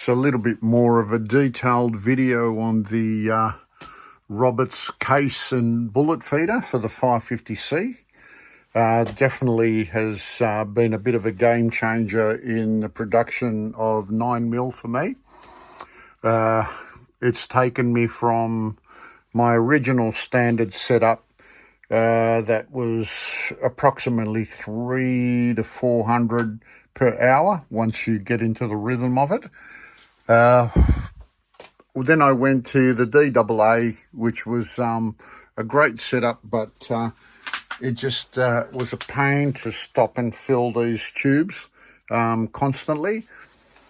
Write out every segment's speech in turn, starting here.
It's a little bit more of a detailed video on the Roberts case and bullet feeder for the 550C. Definitely has been a bit of a game changer in the production of 9mm for me. It's taken me from my original standard setup that was approximately 300 to 400 per hour once you get into the rhythm of it. Then I went to the DAA, which was a great setup, but it just was a pain to stop and fill these tubes constantly.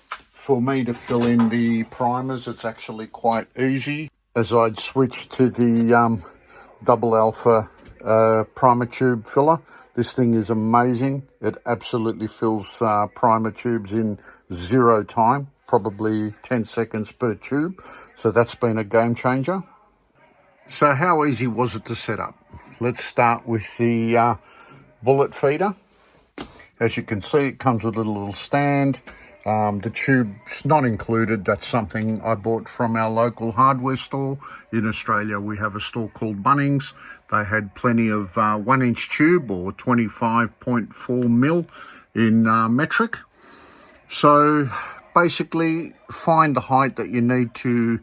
For me to fill in the primers, it's actually quite easy, as I'd switch to the double alpha primer tube filler. This thing is amazing. It absolutely fills primer tubes in 0 time, probably 10 seconds per tube. So that's been a game changer. So how easy was it to set up? Let's start with the bullet feeder. As you can see, it comes with a little stand. The tube's not included. That's something I bought from our local hardware store. In Australia, we have a store called Bunnings. They had plenty of 1-inch tube, or 25.4mm in metric. So basically, find the height that you need to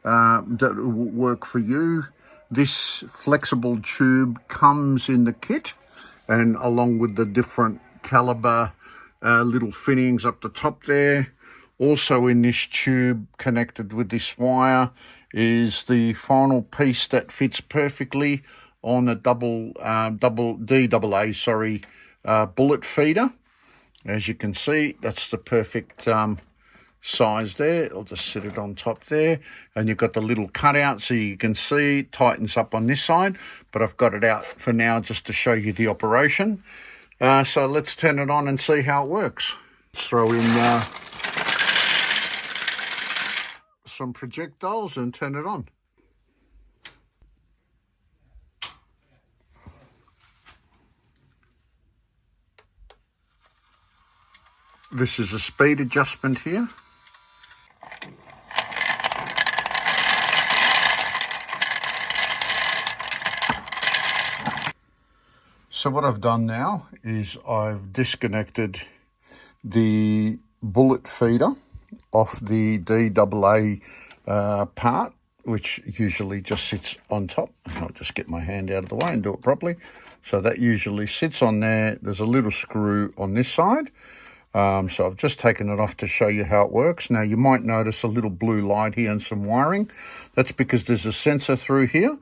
that will work for you. This flexible tube comes in the kit, and along with the different caliber little fittings up the top there. Also in this tube, connected with this wire, is the final piece that fits perfectly on a double DAA bullet feeder. As you can see, that's the perfect size there. I'll just sit it on top there, and you've got the little cutout so you can see it tightens up on this side, but I've got it out for now just to show you the operation. So let's turn it on and see how it works. Let's throw in some projectiles and turn it on. This is a speed adjustment here. So what I've done now is I've disconnected the bullet feeder off the DAA part, which usually just sits on top. I'll just get my hand out of the way and do it properly. So that usually sits on there. There's a little screw on this side. So I've just taken it off to show you how it works. Now you might notice a little blue light here and some wiring. That's because there's a sensor through here.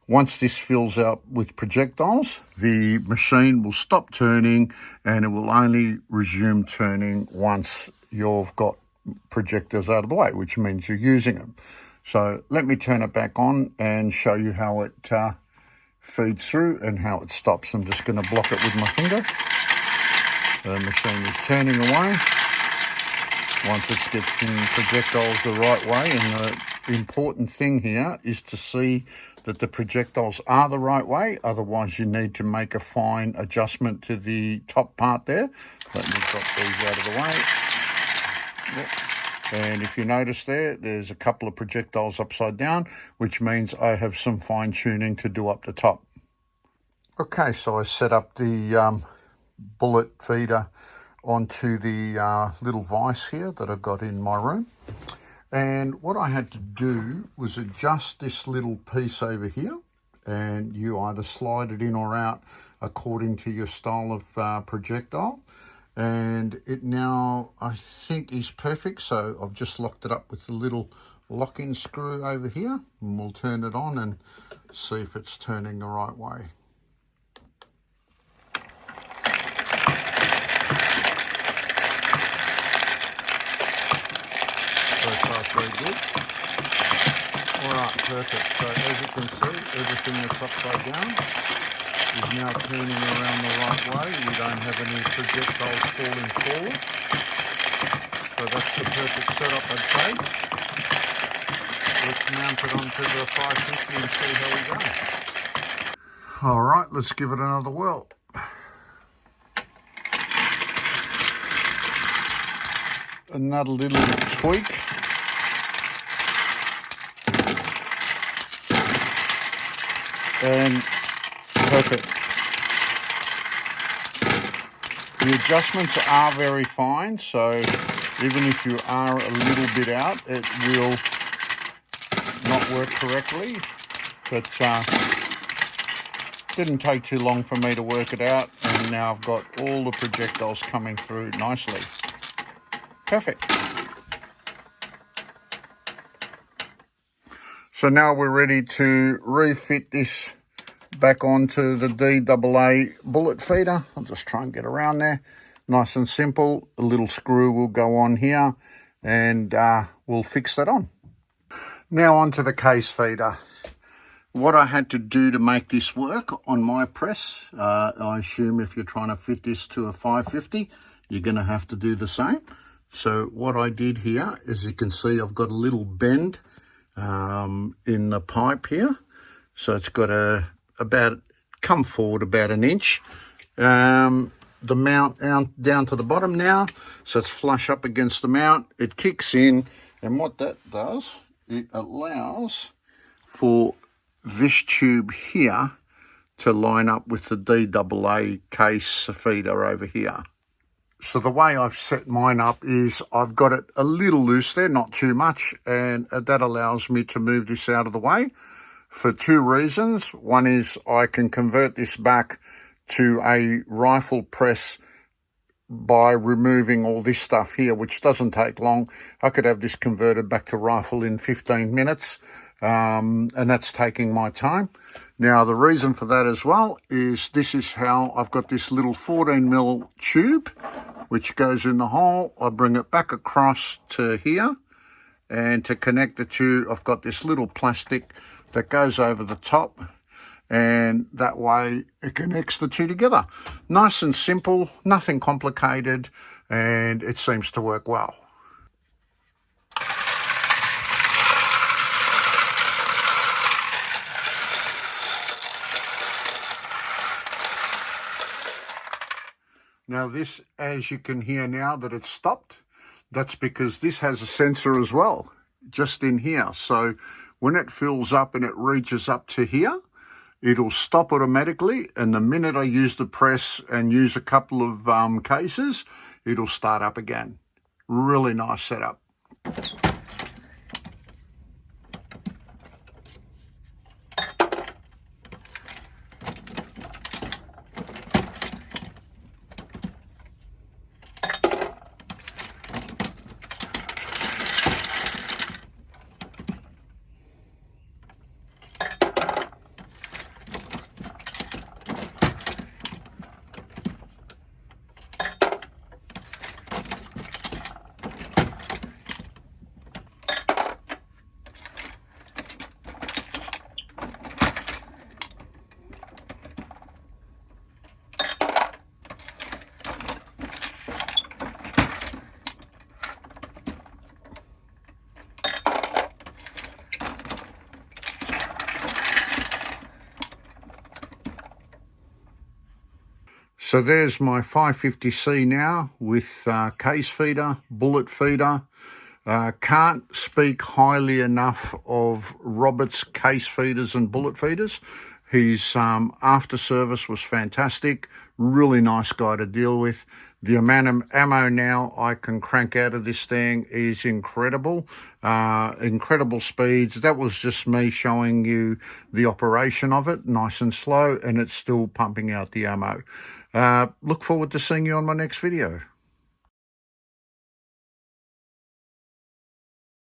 Once this fills out with projectiles, the machine will stop turning and it will only resume turning once you've got projectors out of the way, which means you're using them. So let me turn it back on and show you how it feeds through and how it stops. I'm just going to block it with my finger. The machine is turning away. Once it's getting projectiles the right way, and the important thing here is to see that the projectiles are the right way. Otherwise, you need to make a fine adjustment to the top part there. Let me drop these out of the way. Yep. And if you notice there's a couple of projectiles upside down, which means I have some fine tuning to do up the top. Okay, so I set up the bullet feeder onto the little vise here that I've got in my room. And what I had to do was adjust this little piece over here, and you either slide it in or out according to your style of projectile. And it now, I think, is perfect. So I've just locked it up with the little lock-in screw over here, and we'll turn it on and see if it's turning the right way. So far, so good. Alright, perfect. So as you can see, everything that's upside down is now turning around the right way. We don't have any projectiles falling forward. So that's the perfect setup, I'd say. Let's mount it onto the 550 and see how we go. Alright, let's give it another whirl. Another little tweak and perfect. The adjustments are very fine, so even if you are a little bit out, it will not work correctly. But didn't take too long for me to work it out, and now I've got all the projectiles coming through nicely. Perfect. So now we're ready to refit this back onto the DAA bullet feeder. I'll just try and get around there. Nice and simple. A little screw will go on here, and we'll fix that on. Now onto the case feeder. What I had to do to make this work on my press, I assume if you're trying to fit this to a 550, you're going to have to do the same. So what I did here, as you can see, I've got a little bend in the pipe here. So it's got come forward about an inch. The mount down to the bottom now, so it's flush up against the mount. It kicks in, and what that does, it allows for this tube here to line up with the DAA case feeder over here. So the way I've set mine up is I've got it a little loose there, not too much, and that allows me to move this out of the way for two reasons. One is I can convert this back to a rifle press by removing all this stuff here, which doesn't take long. I could have this converted back to rifle in 15 minutes, and that's taking my time. Now, the reason for that as well is this is how I've got this little 14mm tube, which goes in the hole. I bring it back across to here, and to connect the two, I've got this little plastic that goes over the top, and that way it connects the two together. Nice and simple, nothing complicated, and it seems to work well. Now this, as you can hear now that it's stopped, that's because this has a sensor as well, just in here. So when it fills up and it reaches up to here, it'll stop automatically, and the minute I use the press and use a couple of cases, it'll start up again. Really nice setup. So there's my 550C now with case feeder, bullet feeder. Can't speak highly enough of Robert's case feeders and bullet feeders. His after service was fantastic. Really nice guy to deal with. The amount of ammo now I can crank out of this thing is incredible. Incredible speeds. That was just me showing you the operation of it, nice and slow, and it's still pumping out the ammo. Look forward to seeing you on my next video.